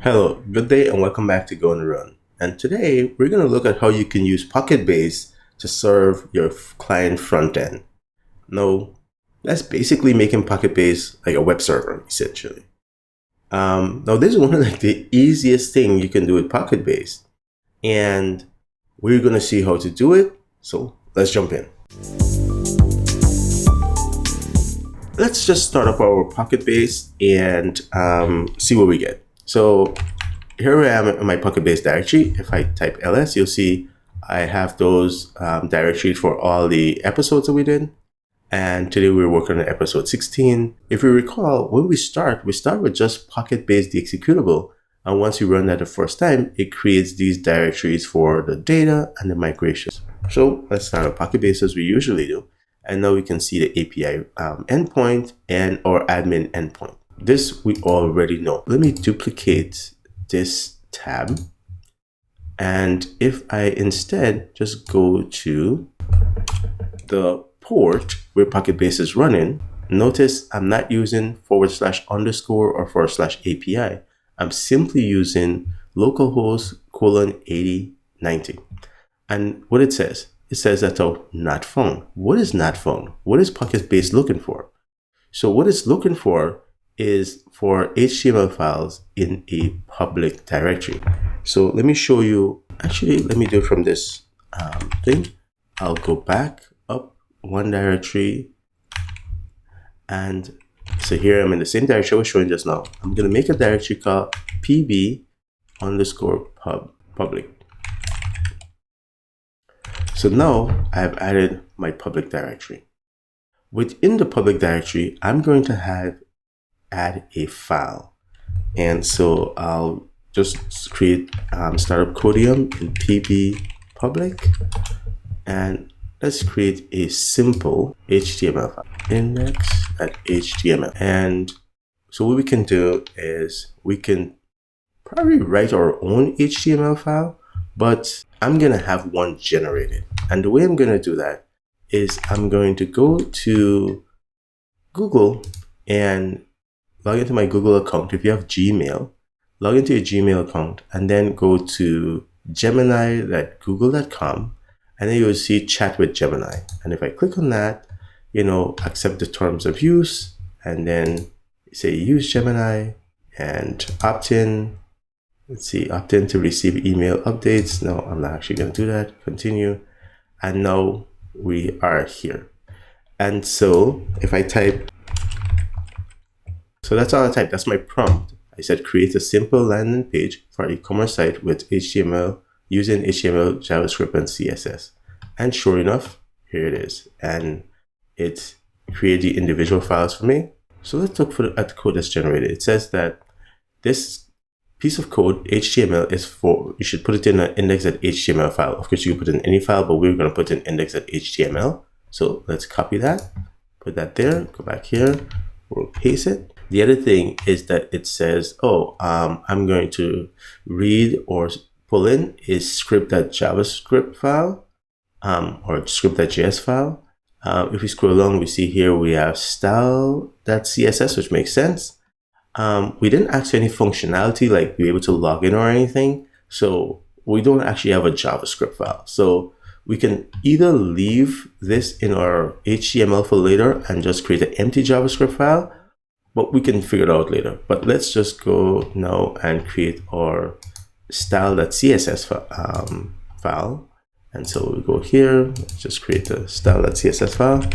Hello, good day, and welcome back to Go on the Run. And today we're going to look at how you can use Pocketbase to serve your client front end. Now, that's basically making Pocketbase like a web server, essentially. Now, this is one of the easiest thing you can do with Pocketbase, and we're going to see how to do it. So let's jump in. Let's just start up our Pocketbase and see what we get. So here I am in my Pocketbase directory. If I type ls, you'll see I have those directories for all the episodes that we did. And today we're working on episode 16. If you recall, when we start with just Pocketbase the executable. And once you run that the first time, it creates these directories for the data and the migrations. So let's start a Pocketbase as we usually do. And now we can see the API endpoint and our admin endpoint. This we already know. Let me duplicate this tab. And if I instead just go to the port where Pocketbase is running, notice I'm not using / or / API. I'm simply using localhost :8090. And what it says that not found. What is not found? What is Pocketbase looking for? So what it's looking for is for HTML files in a public directory. So let me show you. Actually, let me do it from this thing. I'll go back up one directory. And so here I'm in the same directory I was showing just now. I'm going to make a directory called pb_public. So now I've added my public directory. Within the public directory, I'm going to add a file. And so I'll just create startup codium in pb public. And let's create a simple HTML file, index.html. And so what we can do is we can probably write our own HTML file, but I'm going to have one generated. And the way I'm going to do that is I'm going to go to Google and log into my Google account. If you have Gmail, log into your Gmail account and then go to gemini.google.com, and then you'll see chat with Gemini. And if I click on that, accept the terms of use, and then say use Gemini and opt in. Let's see, opt in to receive email updates. No, I'm not actually going to do that. Continue. And now we are here. And so if I type, so that's all I type. That's my prompt. I said create a simple landing page for an e-commerce site with HTML using HTML, JavaScript, and CSS. And sure enough, here it is. And it created the individual files for me. So let's look at the code that's generated. It says that this piece of code, HTML, is for, you should put it in an index.html file. Of course, you can put it in any file, but we're going to put it in index.html. So let's copy that, put that there, go back here, we'll paste it. The other thing is that it says, I'm going to read or pull in a script.javascript file or script.js file. If we scroll along, we see here we have style.css, which makes sense. We didn't ask any functionality like be able to log in or anything. So we don't actually have a JavaScript file. So we can either leave this in our HTML for later and just create an empty JavaScript file, but we can figure it out later. But let's just go now and create our style.css file. And so we go here, let's just create a style.css file,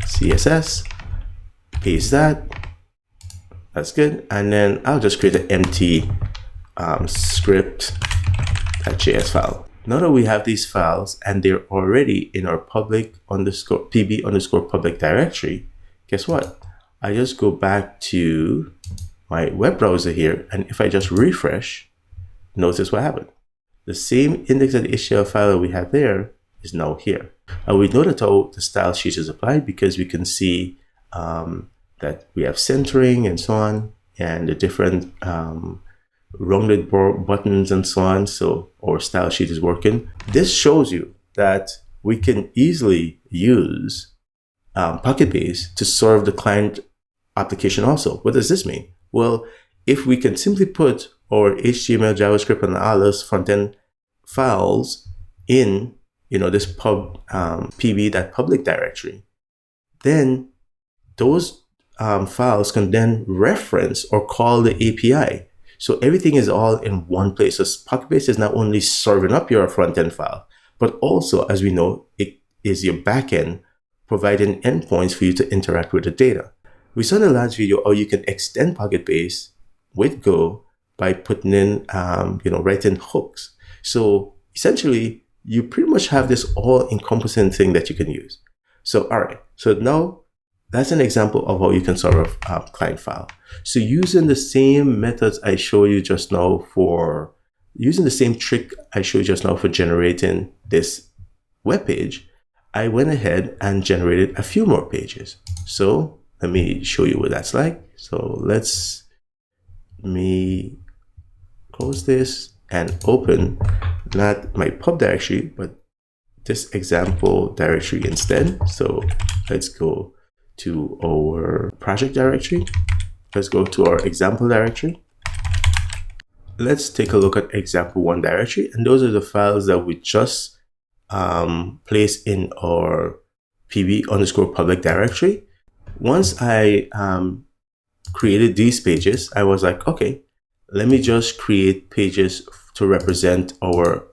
CSS, paste that. That's good. And then I'll just create an empty script.js file. Now that we have these files and they're already in our pb_public directory, guess what? I just go back to my web browser here, and if I just refresh, notice what happened. The same index.html file that we had there is now here. And we know that how the style sheet is applied because we can see that we have centering and so on, and the different rounded buttons and so on. So our style sheet is working. This shows you that we can easily use Pocketbase to serve the client application also. What does this mean? Well, if we can simply put our HTML, JavaScript, and all those front-end files in, this pb.public directory, then those files can then reference or call the API. So everything is all in one place. So Pocketbase is not only serving up your front-end file, but also, as we know, it is your backend providing endpoints for you to interact with the data. We saw in the last video how you can extend Pocketbase with Go by putting in, writing hooks. So essentially, you pretty much have this all-encompassing thing that you can use. So, all right. So now that's an example of how you can sort of client file. So using the same methods I showed you just now using the same trick I showed you just now for generating this web page, I went ahead and generated a few more pages. So let me show you what that's like. So let me close this and open not my pub directory, but this example directory instead. So let's go to our project directory. Let's go to our example directory. Let's take a look at example1 directory. And those are the files that we just placed in our pb_public directory. Once I created these pages, I was like, okay, let me just create pages to represent our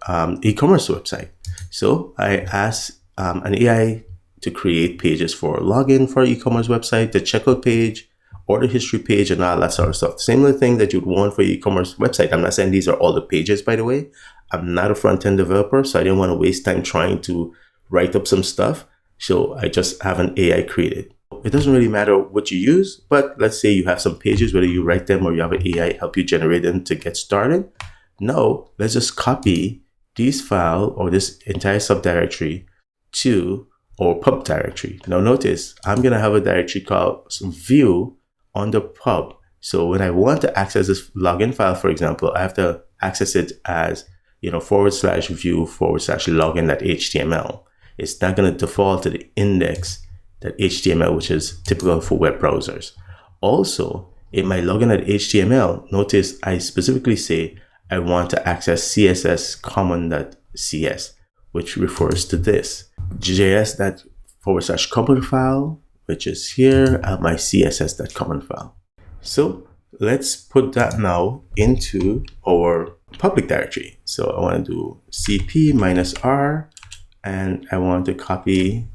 e-commerce website. So I asked an AI to create pages for login for e-commerce website, the checkout page, order history page, and all that sort of stuff. Similar thing that you'd want for e-commerce website. I'm not saying these are all the pages, by the way. I'm not a front-end developer, so I didn't want to waste time trying to write up some stuff. So I just have an AI created. It doesn't really matter what you use, but let's say you have some pages, whether you write them or you have an AI help you generate them to get started. Now, let's just copy this file or this entire subdirectory to our pub directory. Now notice, I'm going to have a directory called view on the pub. So when I want to access this login file, for example, I have to access it as, /view/login.html. It's not going to default to the index.html, which is typical for web browsers. Also, in my login.html, notice I specifically say I want to access CSS common.cs, which refers to this js./common file, which is here at my css.common file. So let's put that now into our public directory. So I want to do cp-r, and I want to copy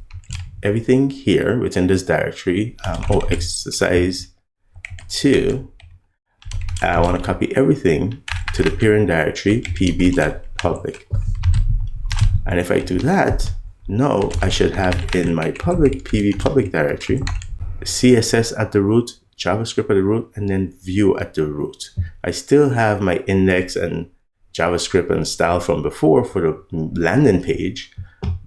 everything here within this directory, or exercise 2. I want to copy everything to the parent directory, pb.public. And if I do that, now I should have in my pb public directory, CSS at the root, JavaScript at the root, and then view at the root. I still have my index and JavaScript and style from before for the landing page.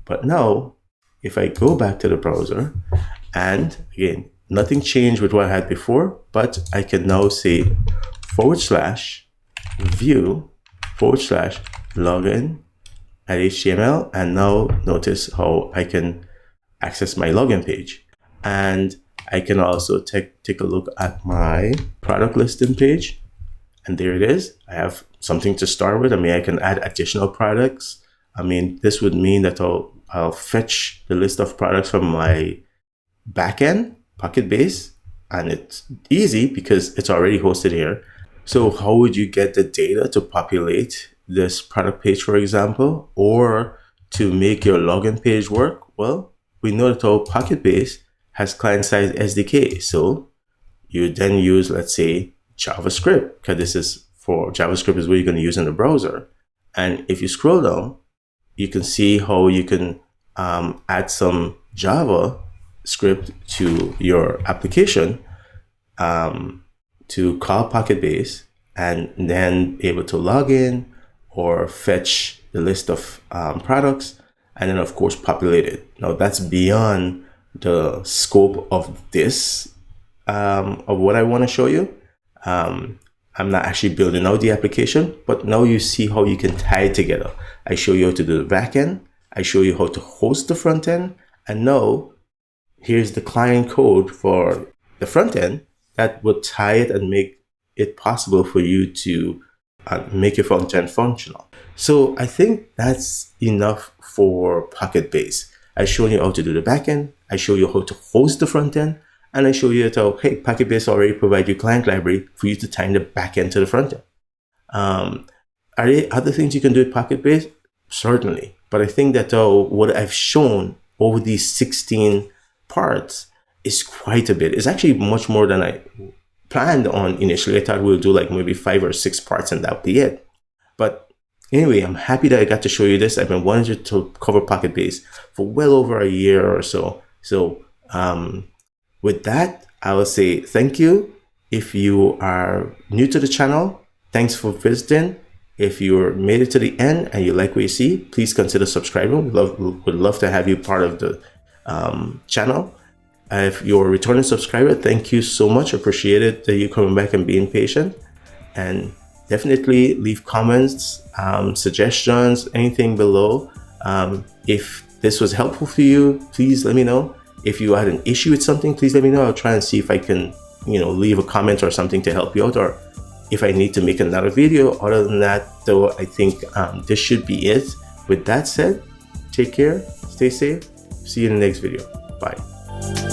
But now, if I go back to the browser, and again, nothing changed with what I had before, but I can now say /view/login at HTML, and now notice how I can access my login page. And I can also take a look at my product listing page, and there it is. I have something to start with. I mean, I can add additional products. I mean, this would mean that I'll fetch the list of products from my backend, Pocketbase, and it's easy because it's already hosted here. So how would you get the data to populate this product page, for example, or to make your login page work? Well, we know that our Pocketbase has client-side SDK. So you then use, let's say, JavaScript, because this is for JavaScript is what you're going to use in the browser. And if you scroll down, you can see how you can add some JavaScript to your application to call Pocketbase and then be able to log in or fetch the list of products, and then of course populate it. Now that's beyond the scope of this, of what I want to show you. I'm not actually building out the application, but now you see how you can tie it together. I show you how to do the backend. I show you how to host the front end. And now here's the client code for the front end that would tie it and make it possible for you to make your front end functional. So I think that's enough for Pocketbase. I showed you how to do the backend. I show you how to host the front end. And I show you how, hey, Pocketbase already provides you client library for you to tie in the backend to the front end. Are there other things you can do with Pocketbase? Certainly. But I think that what I've shown over these 16 parts is quite a bit. It's actually much more than I planned on initially. I thought we'll do like maybe 5 or 6 parts and that'll be it. But anyway, I'm happy that I got to show you this. I've been wanting to cover Pocketbase for well over a year or so. So with that, I will say thank you. If you are new to the channel, thanks for visiting. If you made it to the end and you like what you see, please consider subscribing. Would love to have you part of the channel. If you're a returning subscriber, thank you so much. Appreciate it that you coming back and being patient. And definitely leave comments, suggestions, anything below. If this was helpful for you, please let me know. If you had an issue with something, please let me know. I'll try and see if I can, leave a comment or something to help you out, or if I need to make another video. Other than that, though, I think this should be it. With that said, take care, stay safe, see you in the next video. Bye.